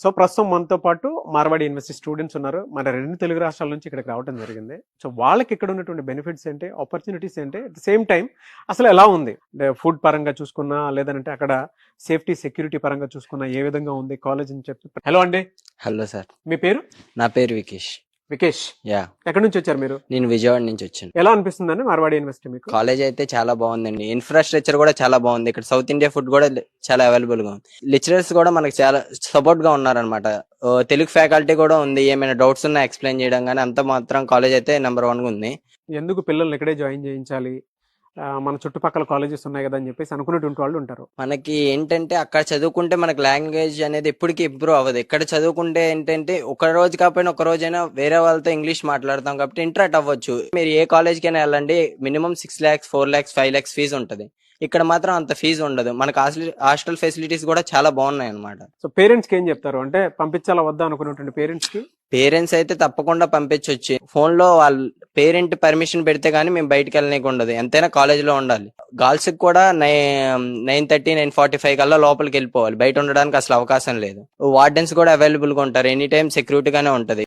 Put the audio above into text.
So ప్రస్తుతం మనతో పాటు మార్వాడి యూనివర్సిటీ స్టూడెంట్స్ ఉన్నారు. మన 2 తెలుగు రాష్ట్రాల నుంచి ఇక్కడికి రావడం జరిగింది. సో వాళ్ళకి ఇక్కడ ఉన్నటువంటి బెనిఫిట్స్ ఏంటి, ఆపర్చునిటీస్ ఏంటి, అట్ ద సేమ్ టైం అసలు ఎలా ఉంది, అంటే ఫుడ్ పరంగా చూసుకున్నా లేదంటే అక్కడ సేఫ్టీ సెక్యూరిటీ పరంగా చూసుకున్నా ఏ విధంగా ఉంది కాలేజ్ అని చెప్పి. హలో అండి, హలో సార్, మీ పేరు? నా పేరు వికేష్. వికేష్, యా, ఎక్కడి నుంచి వచ్చారు మీరు? నేను విజయవాడ నుంచి వచ్చాను. ఎలా అనిపిస్తుందండి మార్వాడి యూనివర్సిటీ మీకు? కాలేజ్ అయితే చాలా బాగుందండి. ఇన్ఫ్రాస్ట్రక్చర్ కూడా చాలా బాగుంది. ఇక్కడ సౌత్ ఇండియా ఫుడ్ కూడా చాలా అవైలబుల్ గా ఉంది. లెక్చరర్స్ కూడా మనకి చాలా సపోర్ట్ గా ఉన్నారనమాట. తెలుగు ఫ్యాకల్టీ కూడా ఉంది. ఏమైనా డౌట్స్ ఉన్నా ఎక్స్ప్లెయిన్ చేయడం కానీ అంత మాత్రం కాలేజ్ అయితే నెంబర్ 1 గా ఉంది. ఎందుకు పిల్లల్ని ఇక్కడే జాయిన్ చేయించాలి, మన చుట్టుపక్కల కాలేజెస్ ఉన్నాయి కదా అని చెప్పేసి అనుకునేటువంటి వాళ్ళు ఉంటారు. మనకి ఏంటంటే అక్కడ చదువుకుంటే మనకి లాంగ్వేజ్ అనేది ఎప్పటికీ ఇంప్రూవ్ అవ్వదు. ఇక్కడ చదువుకుంటే ఏంటంటే ఒక రోజు కాకపోయినా ఒక రోజైనా వేరే వాళ్ళతో ఇంగ్లీష్ మాట్లాడతాం కాబట్టి ఇంటరాక్ట్ అవ్వచ్చు. మీరు ఏ కాలేజ్కైనా వెళ్ళండి, minimum 6 lakhs 4 lakhs 5 lakhs fees ఉంటుంది. ఇక్కడ మాత్రం అంత ఫీజు ఉండదు. మనకు హాస్టల్ ఫెసిలిటీస్ కూడా చాలా బాగున్నాయి అనమాట. సో పేరెంట్స్ కి ఏం చెప్తారు, అంటే పంపించాలా వద్దా అనుకున్నటువంటి పేరెంట్స్ కి? పేరెంట్స్ అయితే తప్పకుండా పంపించవచ్చు. ఫోన్ లో వాళ్ళ పేరెంట్ పర్మిషన్ పెడితే గానీ మేము బయటకు వెళ్ళనీకి ఉండదు. ఎంతైనా కాలేజ్ లో ఉండాలి. గర్ల్స్ కి కూడా 9:30 9:45 కల్లా లోపలికి వెళ్ళిపోవాలి. బయట ఉండడానికి అసలు అవకాశం లేదు. వార్డెన్స్ కూడా అవైలబుల్ గా ఉంటారు. ఎనీ టైం సెక్యూరిటీ గానే ఉంటది.